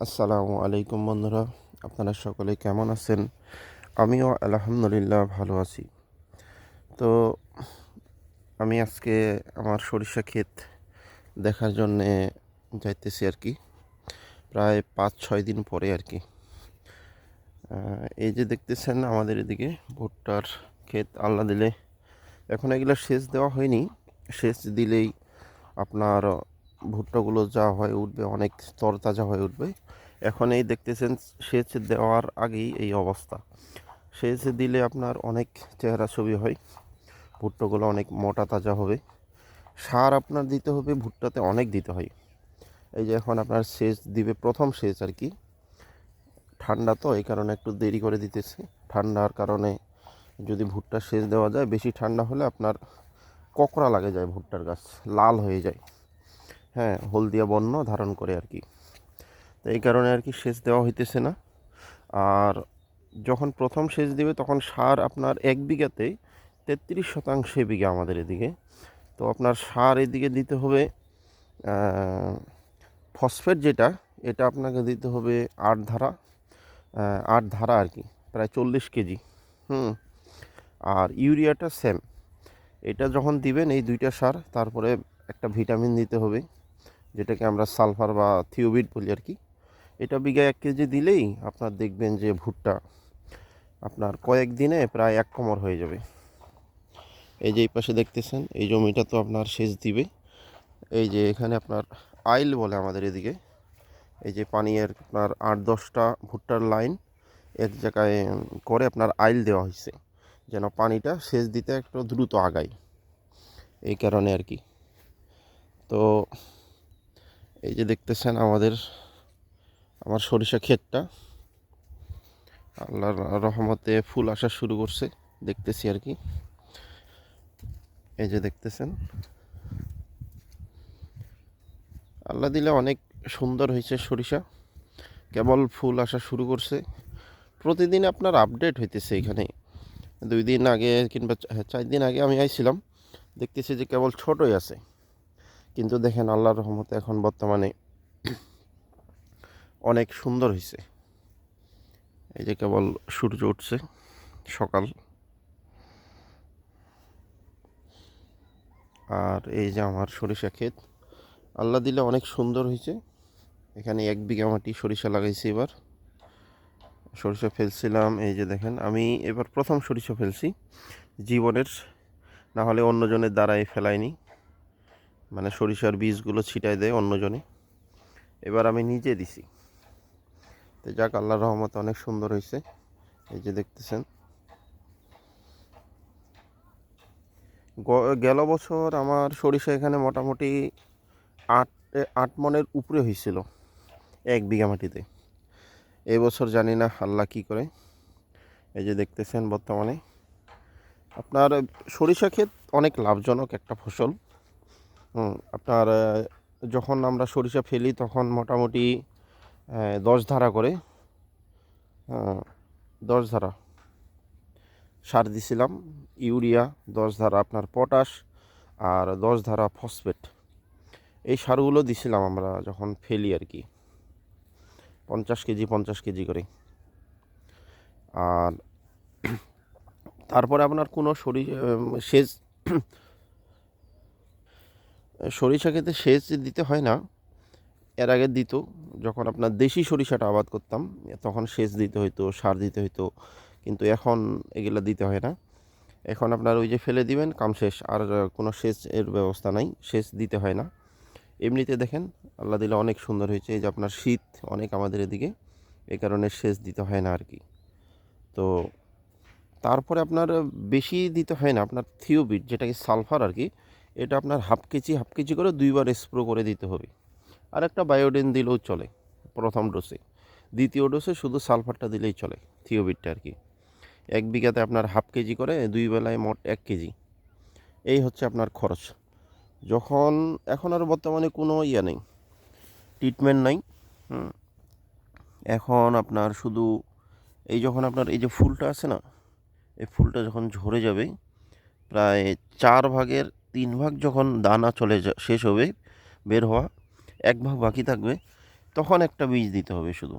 আসসালামু আলাইকুম বন্ধুরা, আপনারা সকলে কেমন আছেন? আমিও আলহামদুলিল্লাহ ভালো আছি। তো আমি আজকে আমার সরিষা ক্ষেত দেখার জন্যে যাইতেছি আর কি, প্রায় 5-6 দিন পরে আর কি। এই যে দেখতেছেন আমাদের এদিকে ভুট্টার ক্ষেত, আল্লাহ দিলে এখন এগুলো সেচ দেওয়া হয়নি। সেচ দিলেই আপনার ভুট্টাগুলো যা হয়ে উঠবে, অনেক তরতাজা হয়ে উঠবে। এখন এই দেখতেছেন সেচ দেওয়ার আগেই এই অবস্থা। সেচ দিলে আপনার অনেক চেহারা ছবি হয়, ভুট্টাগুলো অনেক মোটা তাজা হবে। সার আপনার দিতে হবে, ভুট্টাতে অনেক দিতে হয়। এই যে এখন আপনার সেচ দিবে, প্রথম সেচ আর কি। ঠান্ডা তো এই কারণে একটু দেরি করে দিতেছে। ঠান্ডার কারণে যদি ভুট্টা সেচ দেওয়া যায়, বেশি ঠান্ডা হলে আপনার কোঁকড়া লাগে যায়, ভুট্টার গাছ লাল হয়ে যায়, হ্যাঁ, হলদিয়া বর্ণ ধারণ করে আর কি। তো এই কারণে আর কি সেচ দেওয়া হইতেছে না। আর যখন প্রথম সেচ দিবে তখন সার আপনার 1 বিঘাতে 33 শতাংশে বিঘা আমাদের এদিকে। তো আপনার সার এদিকে দিতে হবে ফসফেট যেটা, এটা আপনাকে দিতে হবে 8 ধারা, 8 ধারা আর কি, প্রায় 40 কেজি। আর ইউরিয়াটা সেম। এটা যখন দিবেন এই দুইটা সার, তারপরে একটা ভিটামিন দিতে হবে, যেটাকে আমরা সালফার বা থিওবিট বলি আর কি। এটা বিঘায় 1 কেজি দিলেই আপনার দেখবেন যে ভুট্টা আপনার কয়েকদিনে প্রায় 1 কোমর হয়ে যাবে। এই যে এই পাশে দেখতেছেন এই জমিটা তো আপনার সেচ দিবে। এই যে এখানে আপনার আইল বলে আমাদের এদিকে। এই যে পানির আপনার 8-10টা ভুট্টার লাইন এক জায়গায় করে আপনার আইল দেওয়া হয়েছে, যেন পানিটা সেচ দিতে একটু দ্রুত আগায়, এই কারণে আর কি। তো এই যে দেখতেছেন আমার সরিষা ক্ষেতটা আল্লাহর রহমতে ফুল আসা শুরু করছে, দেখতেছি আর কি। এই যে দেখতেছেন, আল্লাহ দিলে অনেক সুন্দর হয়েছে সরিষা, কেবল ফুল আসা শুরু করছে। প্রতিদিন আপনার আপডেট হইতেছে এখানে। 2 দিন আগে কিংবা 4 দিন আগে আমি আইছিলাম, দেখতেছি যে কেবল ছোটই আছে, কিন্তু দেখেন আল্লাহর রহমতে এখন বর্তমানে অনেক সুন্দর হয়েছে। এই যে কেবল সূর্য উঠছে, সকাল। আর এই যে আমার সরিষা ক্ষেত, আল্লাহ দিলে অনেক সুন্দর হয়েছে। এখানে 1 বিঘা মাটি সরিষা লাগাইছি এবার। সরিষা ফেলছিলাম, এই যে দেখেন আমি এবার প্রথম সরিষা ফেলছি জীবনের, না হলে অন্যজনের দ্বারাই ফেলাইনি, মানে সরিষার বীজগুলো ছিটাই দেয় অন্যজনে, এবার আমি নিজে দিছি। তো যাক, আল্লাহর রহমতে অনেক সুন্দর হয়েছে। এই যে দেখতেছেন, গেল বছর আমার সরিষা এখানে মোটামুটি 8 মনের উপরে হয়েছিল 1 বিঘা মাটিতে। এই বছর জানি না আল্লাহ কী করে। এই যে দেখতেছেন বর্তমানে আপনার সরিষা ক্ষেত অনেক লাভজনক একটা ফসল। আপনার যখন আমরা সরিষা ফেলি তখন মোটামুটি 10 ধারা করে, 10 ধারা সার দিছিলাম। ইউরিয়া 10 ধারা, আপনার পটাশ, আর 10 ধারা ফসফেট। এই সারগুলো দিছিলাম আমরা যখন ফেলি আর কি, 50 কেজি 50 কেজি করে। আর তারপরে আপনার কোনো সেচ সরিষা ক্ষেতে সেচ দিতে হয় না। এর আগে দিত, যখন আপনার দেশি সরিষাটা আবাদ করতাম তখন সেচ দিতে হইতো, সার দিতে হইতো, কিন্তু এখন এগুলো দিতে হয় না। এখন আপনার ওই যে ফেলে দিবেন, কাম শেষ, আর কোনো সেচ এর ব্যবস্থা নাই, সেচ দিতে হয় না। এমনিতে দেখেন আল্লাহ দিলে অনেক সুন্দর হয়েছে। এই যে আপনার শীত অনেক আমাদের এদিকে, এই কারণে সেচ দিতে হয় না আর কি। তো তারপরে আপনার বেশি দিতে হয় না, আপনার থিওবিট যেটাকে সালফার আর কি, এটা আপনার হাফ কেজি করে 2বার স্প্রে করে দিতে হবে। আর একটা বায়োডিন দিলেও চলে প্রথম ডোসে। দ্বিতীয় ডোসে শুধু সালফারটা দিলেই চলে, থিওবিটটা আর কি। 1 বিঘাতে আপনার হাফ কেজি করে 2 বেলায় মোট 1 কেজি। এই হচ্ছে আপনার খরচ। যখন এখন আর বর্তমানে কোনো নেই, ট্রিটমেন্ট নাই। এখন আপনার শুধু যখন আপনার এই যে ফুলটা আছে না, এই ফুলটা যখন ঝরে যাবে, প্রায় 4 ভাগের 3 ভাগ যখন দানা শেষ হবে বের হওয়া, 1 ভাগ বাকি থাকবে, তখন একটা বীজ দিতে হবে শুধু।